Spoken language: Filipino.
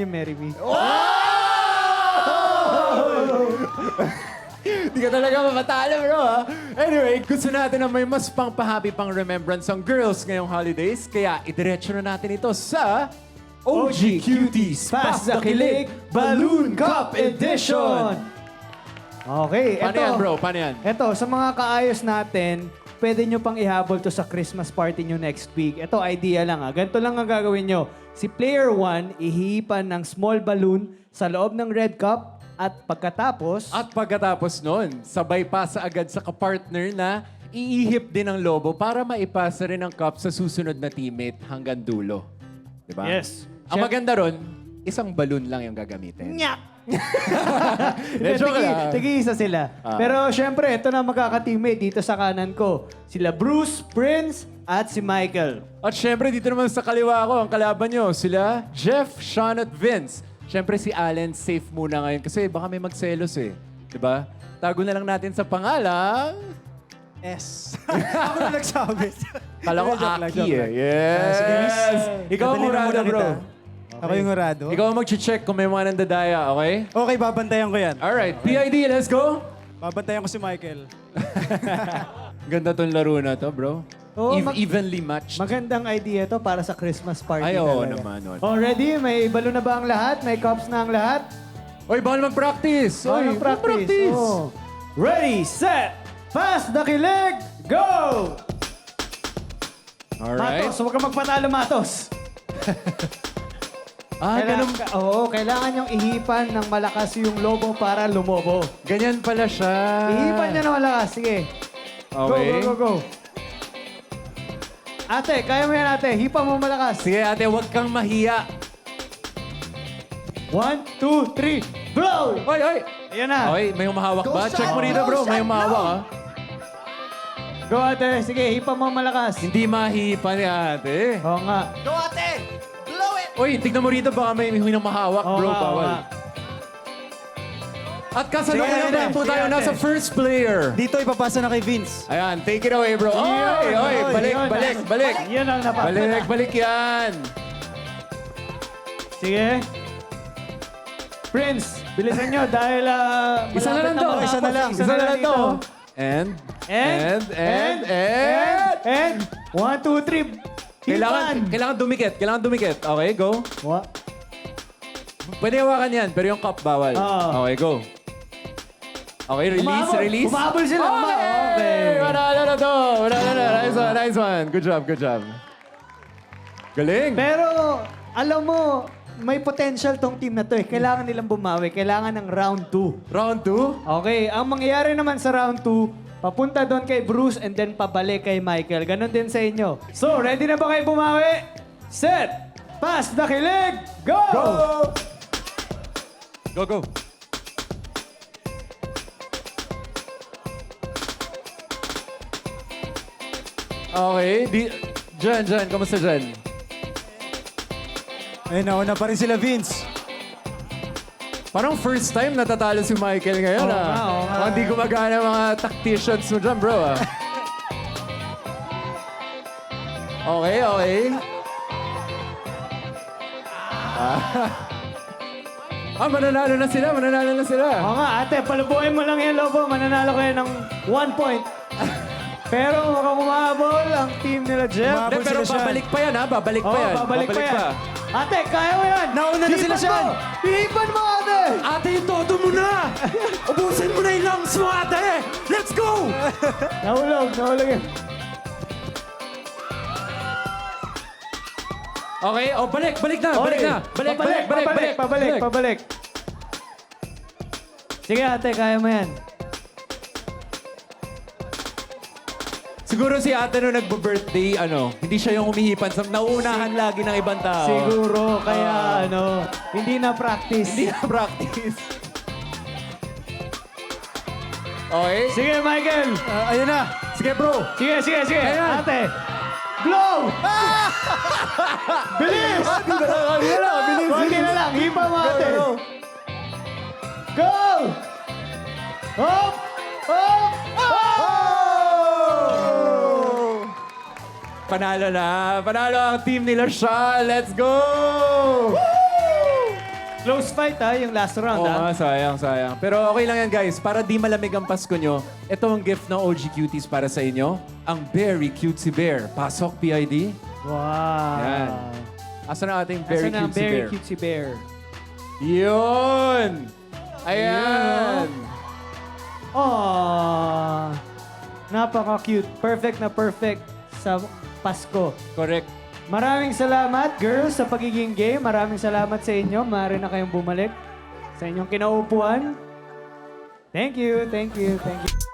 Marry Me. Hindi ka talaga mapatalo, bro, ha? Anyway, gusto natin na may mas pang-pahappy pang remembrance ang girls ngayong holidays. Kaya idiretso na natin ito sa OG Cuties Pass the Kilig Balloon Cup Edition! Okay, Paano yan, bro? Paano yan? Ito, sa mga kaayos natin, pwede nyo pang ihabol to sa Christmas party nyo next week. Ito, idea lang ha. Ganito lang ang gagawin nyo. Si player 1, ihihipan ng small balloon sa loob ng red cup at pagkatapos... At pagkatapos nun, sabay pasa agad sa kapartner na iihip din ang lobo para maipasa rin ang cup sa susunod na teammate hanggang dulo. Diba? Yes. Ang maganda ron, isang balloon lang yung gagamitin. Nyak! Joke lang. Tigi-isa sila. Pero syempre, ito na magkaka-teammate dito sa kanan ko. Sila Bruce, Prince, at si Michael. At syempre, dito naman sa kaliwa ko, ang kalaban nyo, sila Jeff, Sean at Vince. Syempre si Allen safe muna ngayon kasi baka may magselos eh. Diba? Tago na lang natin sa pangalang... S. Ako na nagsabi. Kala ko Joke lang, Aki joke eh. lang. Yes! Ikaw ang Dadalhin na murado, muna bro. kita. Ako yung urado. Ikaw ang mag-check kung may mga nandadaya, okay? Okay, babantayan ko yan. Alright, PID, let's go! Babantayan ko si Michael. Ganda tong laro na to, bro. Oo, Evenly matched. Magandang idea to para sa Christmas party Ay, oo talaga. naman. Oo. Oh, ready? May balon na ba ang lahat? May cups na ang lahat? Oy, bawal mag-practice! Oy, Ano practice? Oh. Ready, set, pass the kilig, go! Alright. Matos, huwag kang magpatalo, Matos. Ganun. Kailangan yung ihipan ng malakas yung lobo para lumobo. Ganyan pala siya. Ihipan niya ng malakas. Sige. Okay. Go. Ate, kaya mo yan, ate. Hipa mo malakas. Sige, ate, huwag kang mahiya. 1, 2, 3, blow! Oy, oy! Ayan na. Okay, may humahawak ba? Check mo rito, bro. May humahawak, ha? Go, ate. Sige, hipa mo malakas. Hindi mahipa ni ate. Oo nga. Go ate! Blow it! Oy, tignan mo rito, baka may humahawak, Oo bro. nga, oo Bawal. nga. At kasalukuyan Sige, pa po sige, tayo ate. nasa first player. Dito ipapasa na kay Vince. Ayan, take it away, bro. Oy, oy, balik. Yan ang napapala. Balik yan. Sige. Prince, bilisan nyo dahil Isa na lang to. malapit Isa na lang. Isa na lang to. dito. And 1, 2, 3. Kailangan dumikit. Okay, go. What? Pwede hawakan yan, pero yung cup bawal. Oo. Okay, go. Okay, release. Umabol sila. Okay. Manalo na to. Nice one. Good job. Galing. Pero, alam mo, may potential tong team na to eh. Kailangan nilang bumawi. Kailangan ng round 2. Round 2. Okay, ang mangyayari naman sa round 2, papunta doon kay Bruce and then pabalik kay Michael. Ganon din sa inyo. So, ready na ba kayo bumawi? Set! Pass the kilig! Go! Go. Okay. Diyan. Kamusta dyan? Ayun, nauna pa rin sila Vince. Parang first time natatalo si Michael ngayon, Oo ah. nga, oo nga. Mukhang di gumagana mga tacticians mo dyan, bro, ah. Okay. Mananalo na sila. Oo nga, ate, palubuin mo lang yan, Lobo. Mananalo kayo ng 1 point. Pero mukhang umahabol ang team nila, Jeff. Hindi, Umahabol pero sila, Sean. babalik pa yan, ha? Babalik pa Oo, yan. babalik pa yan. Ate, kaya mo yan. Nauna na sila, Sean. Hihipan mo, ate. Ate, yung todo mo na! Ubusin mo na yung lungs mo, ate! Let's go! Nahulog yan. Okay, balik na. Pabalik. Sige, ate, kaya mo yan. Siguro si ate nung nagbo-birthday, hindi siya yung humihipan. Nauunahan lagi ng ibang tao. Siguro, kaya hindi na practice. Hindi na practice. Okay? Sige, Michael. Ayun na. Sige, bro. Sige. Ayan. Ate. Blow! Bilis! Konti na lang. Hipa mo, ate. Go! Hop! Panalo ang team nila siya. Let's go! Close fight yung last round Oo nga, sayang. Pero okay lang yan guys. Para di malamig ang Pasko nyo, ito ang gift ng OG Cuties para sa inyo. Ang Very Cutesy Bear. Pasok, PID. Wow. Yan. Asa na ating Very Asan ang Cutesy Very Bear? Cutesy Bear? Yun! Ayan! Oh, napaka-cute. Perfect na perfect sa Pasko. Correct. Maraming salamat, girls, sa pagiging game. Maraming salamat sa inyo. Maaari na kayong bumalik sa inyong kinaupuan. Thank you, thank you, thank you.